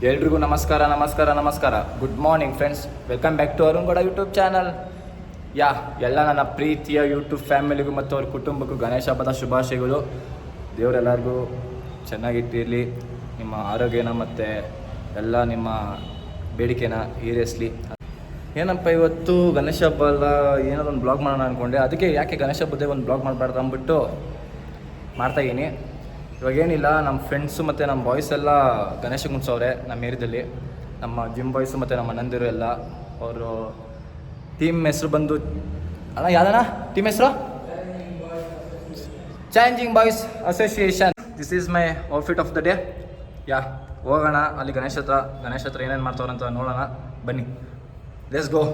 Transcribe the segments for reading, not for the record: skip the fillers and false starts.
ಎಲ್ರಿಗೂ ನಮಸ್ಕಾರ ನಮಸ್ಕಾರ ನಮಸ್ಕಾರ. Good morning friends, welcome back to Arun YouTube channel. ಎಲ್ಲ ನನ್ನ ಪ್ರೀತಿಯ ಯೂಟ್ಯೂಬ್ ಫ್ಯಾಮಿಲಿಗೂ ಮತ್ತು ಅವ್ರ ಕುಟುಂಬಕ್ಕೂ ಗಣೇಶ ಹಬ್ಬದ ಶುಭಾಶಯಗಳು. ದೇವರೆಲ್ಲರಿಗೂ ಚೆನ್ನಾಗಿಟ್ಟಿರಲಿ, ನಿಮ್ಮ ಆರೋಗ್ಯನ ಮತ್ತು ಎಲ್ಲ ನಿಮ್ಮ ಬೇಡಿಕೆನ ಈಡೇರಿಸಲಿ. ಏನಪ್ಪ ಇವತ್ತು ಗಣೇಶ ಹಬ್ಬ ಅಲ್ಲ, ಏನಾದ್ರು ಒಂದು ಬ್ಲಾಗ್ ಮಾಡೋಣ ಅಂದ್ಕೊಂಡೆ. ಅದಕ್ಕೆ ಯಾಕೆ ಗಣೇಶ ಹಬ್ಬದೇ ಒಂದು ಬ್ಲಾಗ್ ಮಾಡಬಾರ್ದು ಅಂದ್ಬಿಟ್ಟು ಮಾಡ್ತಾಯಿದ್ದೀನಿ. ಇವಾಗೇನಿಲ್ಲ, ನಮ್ಮ ಫ್ರೆಂಡ್ಸು ಮತ್ತು ನಮ್ಮ ಬಾಯ್ಸ್ ಎಲ್ಲ ಗಣೇಶ ಕುಣ್ಸವ್ರೆ ನಮ್ಮ ಏರಿಯಾದಲ್ಲಿ. ನಮ್ಮ ಜಿಮ್ ಬಾಯ್ಸು ಮತ್ತು ನಮ್ಮ ಅಣ್ಣಂದಿರು ಎಲ್ಲ. ಅವರು ಟೀಮ್ ಹೆಸರು ಬಂದು ಯಾವುದಣ್ಣ ಟೀಮ್ ಹೆಸರು? Challenging boys association. This is my outfit of the day. ಹೋಗೋಣ ಅಲ್ಲಿ ಗಣೇಶ ಹತ್ರ ಏನೇನು ಮಾಡ್ತಾವ್ರಂತ ನೋಡೋಣ ಬನ್ನಿ. Let's go.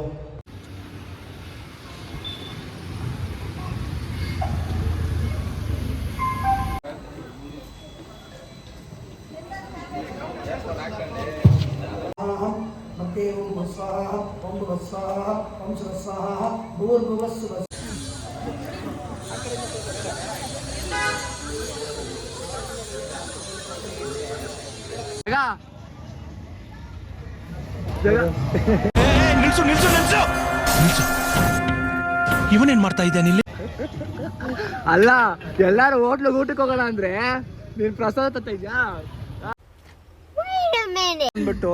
ಇವನೇನ್ ಮಾಡ್ತಾ ಇದ್ದಾನೆ ಇಲ್ಲಿ? ಅಲ್ಲ, ಎಲ್ಲಾರು ಹೋಟ್ಲಿಗೆ ಊಟಕ್ಕೆ ಹೋಗೋಣ ಅಂದ್ರೆ ನೀನ್ ಪ್ರಸಾದ ತತ್ತ ಇದ್ಯಾ ಅಂದ್ಬಿಟ್ಟು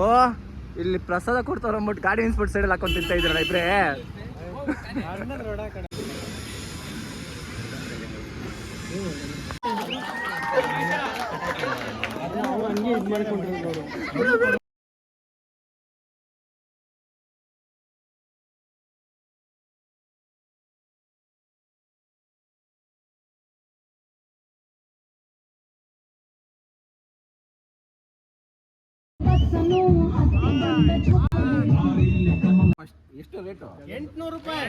ಇಲ್ಲಿ ಪ್ರಸಾದ ಕೊಡ್ತಾರ ಅಂದ್ಬಿಟ್ಟು ಗಾಡಿ ಇನ್ಸ್ಪೋರ್ಟ್ ಸೈಡಲ್ಲಿ ಹಾಕೊಂಡು ತಿಂತ ಇದ್ರಲ್ಲ ಇಬ್ರೇ. ಎಷ್ಟು ರೇಟು? 800 ರೂಪಾಯಿ.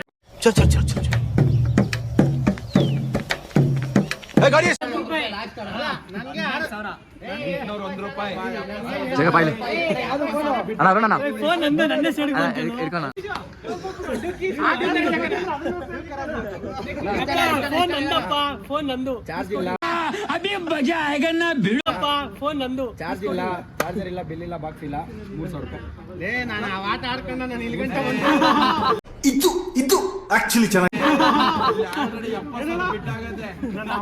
ಫೋನ್ ನಂದು ಚಾರ್ಜ್ ಇಲ್ಲ. ಫೋನ್ ನಂದು ಚಾರ್ಜ್ ಇಲ್ಲ, ಚಾರ್ಜರ್ ಇಲ್ಲ, ಬಿಲ್ ಇಲ್ಲ, ಬಾಕ್ಸ್ ಇಲ್ಲ. 300 ರೂಪಾಯಿ. ನಾನು ಆಟ ಆಡ್ಕೊಂಡ ನಾನು ಇಲ್ಲಿ ಗಂಟೆ ಇದು ಆಕ್ಚುಲಿ ಚೆನ್ನಾಗಿ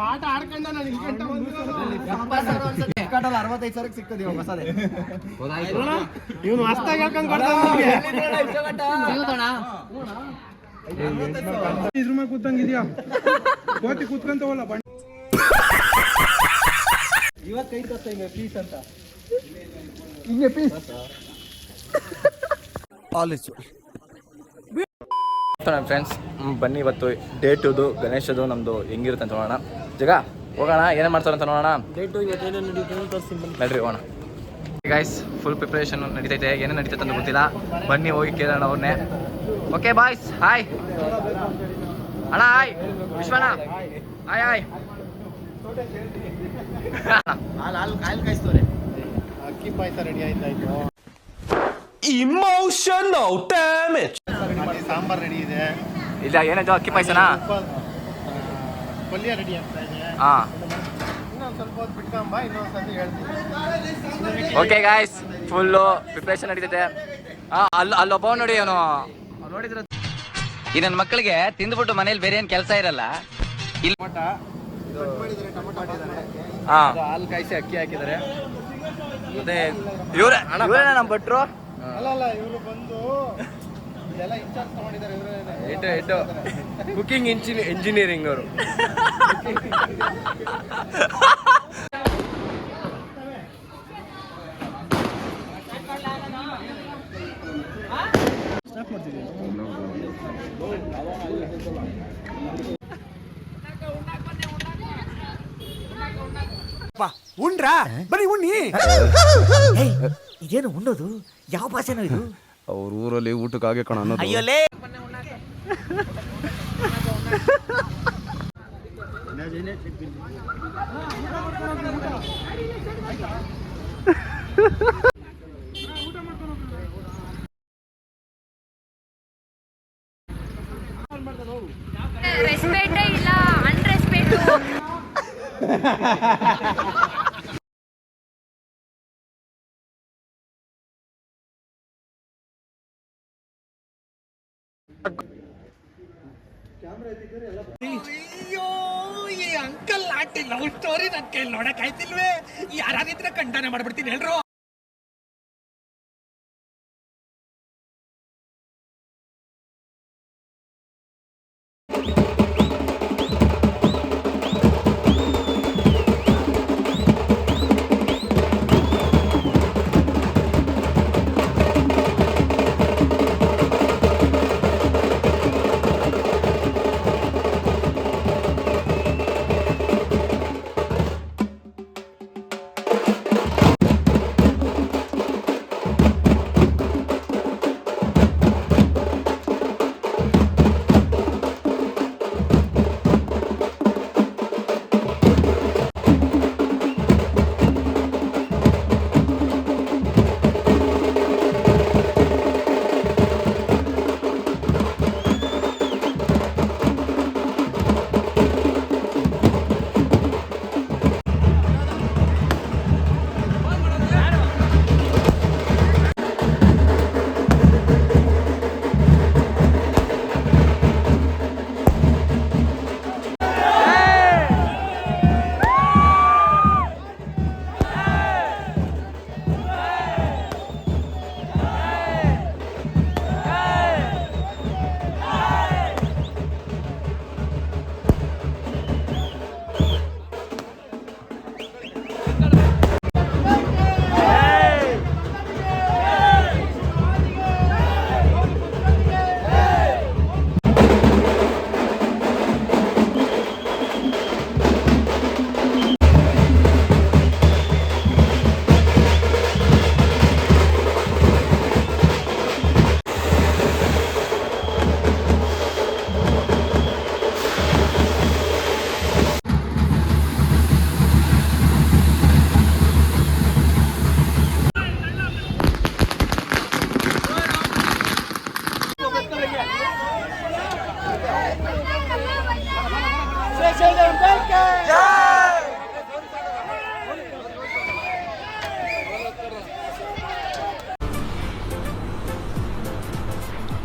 ಆಟ ಆಡ್ಕೊಂಡ ನಾನು ಇಲ್ಲಿ ಗಂಟೆ 65,000 ಸಿಗ್ತದೆ ಇವಾಗ ಹೊಸದೇ. ಇವನು ಹೊಸ್ತಾಗಿ ಹೇಳ್ಕೊಂಡು ಇದ್ರ ಮೇಲೆ ಕೂತಂಗಿದ್ಯಾ? ಕೋತಿ ಕೂತ್ಕೊಂತವಲ್ಲ ಬಣ್ಣ. ಇವತ್ತು ಕೈ ತೋರ್ತಾ ಹಿಂಗೆ ಪೀಸ್ ಅಂತ ಹಿಂಗೆ ಪೀಸ್ ಫ್ರೆಂಡ್ಸ್. ಬನ್ನಿ ಇವತ್ತು ಡೇ 2 ಗಣೇಶದು ನಮ್ಮದು ಹೆಂಗಿರುತ್ತೆ ಅಂತ ನೋಡೋಣ. ಹೋಗೋಣ, ಏನೇನು ಮಾಡ್ತಾರೆ ಅಂತ ನೋಡೋಣ. ನಡ್ರಿ ಹೋಗೋಣ ಗೈಸ್. ಫುಲ್ ಪ್ರಿಪ್ರೇಷನ್ ನಡೀತೈತೆ, ಏನೇನು ನಡೀತೈತೆ ಅಂತ ಗೊತ್ತಿಲ್ಲ. ಬನ್ನಿ ಹೋಗಿ ಕೇಳೋಣ ಅವ್ರನ್ನೇ. ಓಕೆ ಬಾಯ್ಸ್, ಹಾಯ್ ಅಣ್ಣ. ಹಾಯ್ ವಿಶ್ವಣ್ಣ. Hi hi. ಅಕ್ಕಿ ಪಾಯಸ ರೆಡಿ ಆಯ್ತಾಯ್ತು. Emotional damage. ಸಾಂಬಾರ್ ರೆಡಿ ಇದೆ. ಇಲ್ಲ ಏನಾಯ್ತು? ಅಕ್ಕಿ ಪಾಯಸನಾ? ಪಲ್ಯ ರೆಡಿ ಆಗ್ತಾ ಇದೆ. ಇನ್ನೊಂದು ಸ್ವಲ್ಪ ಹೊತ್ತು ಬಿಟ್ಕೊಂಬ, ಇನ್ನೊಂದ್ಸತಿ ಹೇಳ್ತೀನಿ. ಓಕೆ ಗಾಯ್ಸ್, ಫುಲ್ಲು ಪ್ರಿಪ್ರೇಷನ್ ನಡೀತೈತೆ. ಅಲ್ಲೊಬ್ಬ ನೋಡಿ, ಅವನು ನೋಡಿದ್ರೆ ಈ ನನ್ನ ಮಕ್ಕಳಿಗೆ ತಿಂದ್ಬಿಟ್ಟು ಮನೇಲಿ ಬೇರೆ ಏನ್ ಕೆಲಸ ಇರಲ್ಲ. ಹಾಲು ಕಾಯಿಸಿ ಅಕ್ಕಿ ಹಾಕಿದ್ದಾರೆ. ಮತ್ತೆ ಇವರೇ ನಮ್ಮ ಭಟ್ರು. ಅಲ್ಲ, ಇವರು ಬಂದು ಇದೆಲ್ಲ ಇನ್ಚಾರ್ಜ್ ತಗೊಂಡಿದ್ದಾರೆ. ಇವರೇ ಕುಕಿಂಗ್ ಇಂಜಿನಿಯರಿಂಗ್ ಅವರು. ಉಂಡ್ರಾ? ಬನ್ನಿ ಉಣ್ಣಿ. ಇದೇನು ಉಣ್ಣೋದು? ಯಾವ ಭಾಷೆನೋ ಇದು? ಅವ್ರ ಊರಲ್ಲಿ ಊಟಕ್ಕಾಗೆ ಕಣ ಅನ್ನೋದು. ಅಯ್ಯೋಲೇ ರೆಸ್ಪೆಕ್ಟೇ ಇಲ್ಲ, ಅನ್ರೆಸ್ಪೆಕ್ಟ್. ಅಯ್ಯೋ ಈ ಅಂಕಲ್ ಆಂಟಿ ಲವ್ ಸ್ಟೋರಿ ನನ್ ಕೈಲಿ ನೋಡಕ್ ಆಯ್ತಿಲ್ವೇ ಯಾರಾಗಿದ್ರೆ ಖಂಡನೆ ಮಾಡ್ಬಿಡ್ತೀನಿ ಹೇಳ್ರು.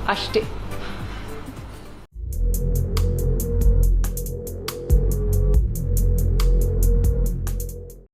ಅಷ್ಟೇ.